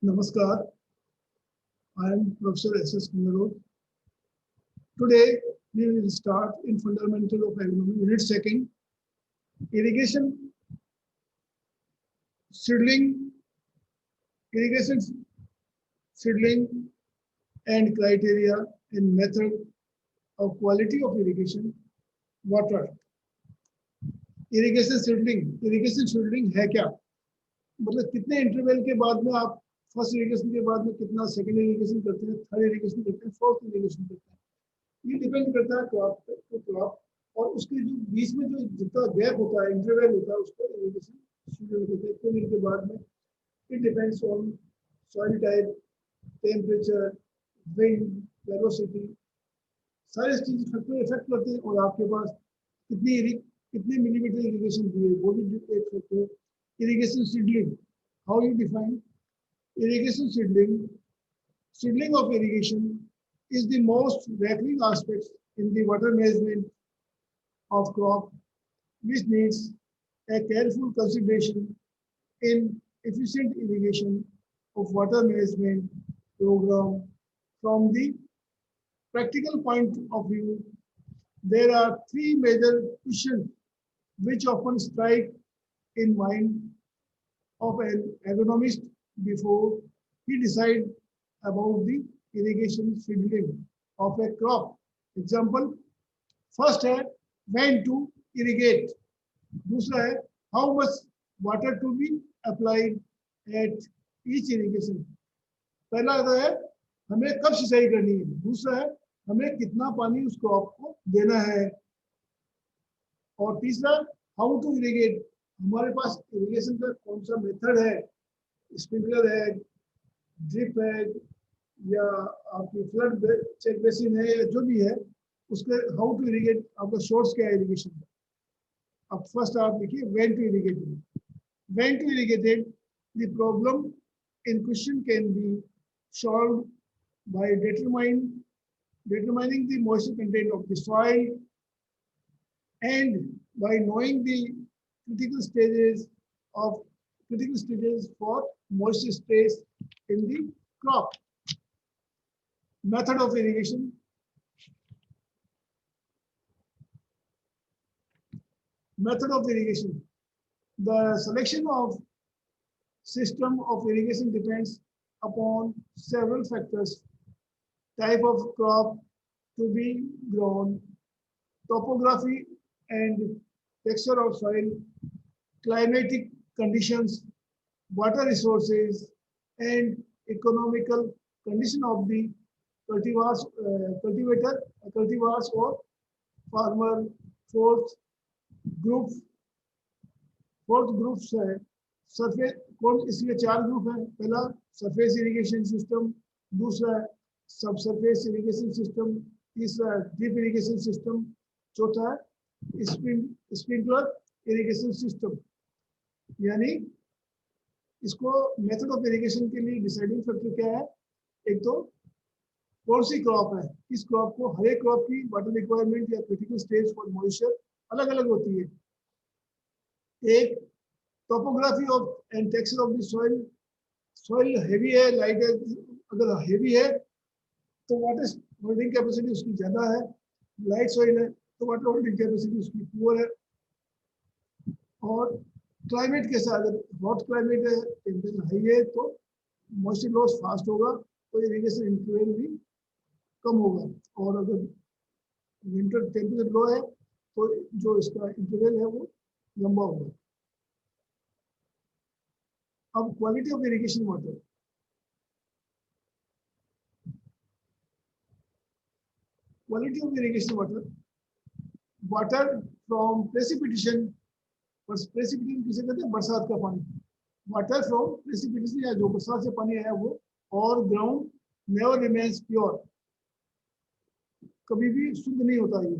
Namaskar, I am Professor S.S. Kundaru. Today, we will start in Fundamental of Agronomy, Unit 2nd, Irrigation, Seedling, Irrigation, Seedling, and Criteria and Method of Quality of Irrigation, Water. Irrigation seedling है क्या? मतलब कितने interval के बाद में आप first irrigation के बाद में कितना सेकंड इरिगेशन करते हैं, थर्ड इरिगेशन करते हैं, फोर्थ इरिगेशन करते हैं, ये डिपेंड करता है क्रॉप पे तो क्रॉप और उसके जो बीच में जो जितना गैप होता है, इंटरवल होता है, उसको इरिगेशन शेड्यूल कहते हैं। फिर के बाद में it depends on soil type, temperature, wind, velocity, सारे चीज फैक्टर इफेक्ट करते हैं और आपके पास कितने मिलीमीटर इरिगेशन दिए वो भी डिपेंड करते हैं। Irrigation seedling, how you define irrigation seedling of irrigation is the most recurring aspect in the water management of crop, which needs a careful consideration in efficient irrigation of water management program. From the practical point of view, there are three major questions which often strike in mind of an agronomist before he decide about the irrigation scheduling of a crop. Example, first है when to irrigate, दूसरा है how much water to be applied at each irrigation. पहला आता है हमें कब सिंचाई करनी है, दूसरा है हमें कितना पानी उस क्रॉप को देना है, और तीसरा हाउ टू इरिगेट, हमारे पास इरिगेशन का कौन सा मेथड है, स्प्रिंकलर है, ड्रिप है या आपकी फ्लड चेक बेसिन है, या जो भी है उसके हाउ टू इरिगेट, आपका सोर्स क्या है इरिगेशन का। अब फर्स्ट आप देखिए when to irrigate. When to irrigated, the problem in question can be solved by determining the moisture content of the soil and by knowing the critical stages for moisture stress in the crop. Method of irrigation. Method of irrigation. The selection of system of irrigation depends upon several factors: type of crop to be grown, topography and texture of soil, climatic conditions, water resources, and economical condition of the cultivars or farmer. Group fourth groups है surface, कौन इसलिए चार group है, पहला surface irrigation system, दूसरा सब surface irrigation system, तीसरा drip irrigation system, चौथा है स्प्रिंकलर इरिगेशन सिस्टम। यानी इसको मेथड ऑफ इरिगेशन के लिए डिसाइडिंग फैक्टर क्या है, एक तो कौन सी क्रॉप है, इस क्रॉप को, हर एक क्रॉप की वाटर रिक्वायरमेंट या क्रिटिकल स्टेज फॉर मॉइस्चर अलग अलग होती है। एक topography of and texture of the soil, soil heavy है, लाइट है, अगर हेवी है तो वाटर होल्डिंग कैपेसिटी उसकी ज्यादा है, लाइट सॉइल है तो वाटर होल्डिंग कैपेसिटी उसकी पुअर है। और क्लाइमेट कैसा, अगर हॉट क्लाइमेट है, टेम्परेचर हाई है तो मॉइस्चर लॉस फास्ट होगा तो इरिगेशन इंटरवल भी कम होगा, और अगर विंटर टेम्परेचर लो है तो जो इसका इंटरवल है वो लंबा होगा। अब quality of irrigation water, quality of irrigation water from precipitation, precipitation किसे कहते हैं, बरसात का पानी, water from precipitation या जो बरसात से पानी आया वो, और ground never remains pure, कभी भी शुद्ध नहीं होता ये,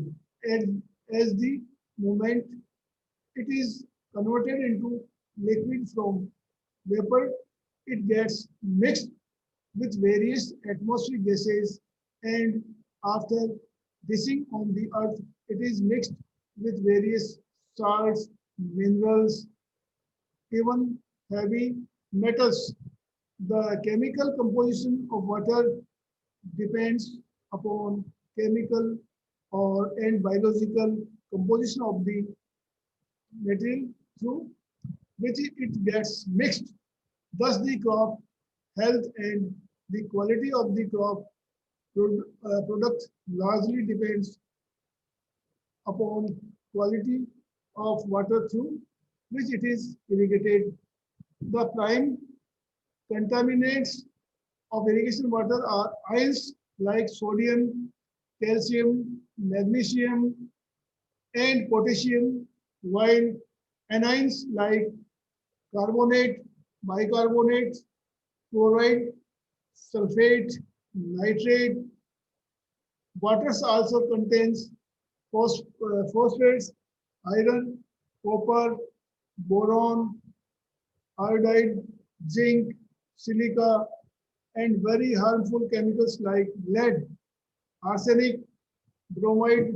as the moment it is converted into liquid from vapor, it gets mixed with various atmospheric gases, and after dishing on the earth, it is mixed with various salts, minerals, even heavy metals. The chemical composition of water depends upon chemical or and biological composition of the material through which it gets mixed. Thus, the crop health and the quality of the crop product largely depends upon quality of water through which it is irrigated. The prime contaminants of irrigation water are ions like sodium, calcium, magnesium, and potassium, while anions like carbonate, bicarbonate, chloride, sulfate, nitrate. Water also contains phosphates, iron, copper, boron, iodide, zinc, silica, and very harmful chemicals like lead, arsenic, bromide,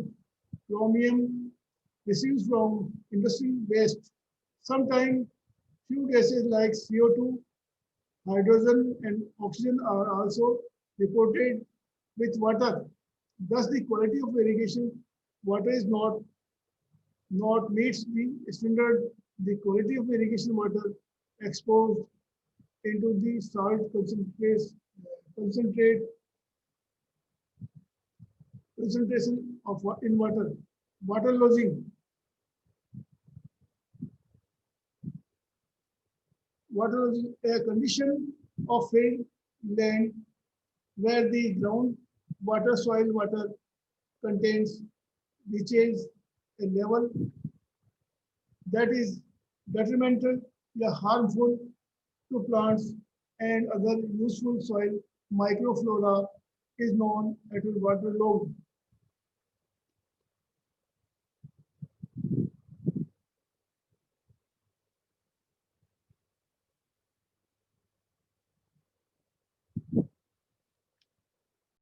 chromium received from industrial waste. Sometimes few gases like CO2, hydrogen, and oxygen are also reported with water. Thus, the quality of irrigation water is not meets the standard. The quality of irrigation water exposed into the salt concentrate concentration of in water. Water losing. Water losing a condition of failed land where the ground water, soil water contains reaches a level that is detrimental, harmful to plants and other useful soil microflora is known as waterlogged.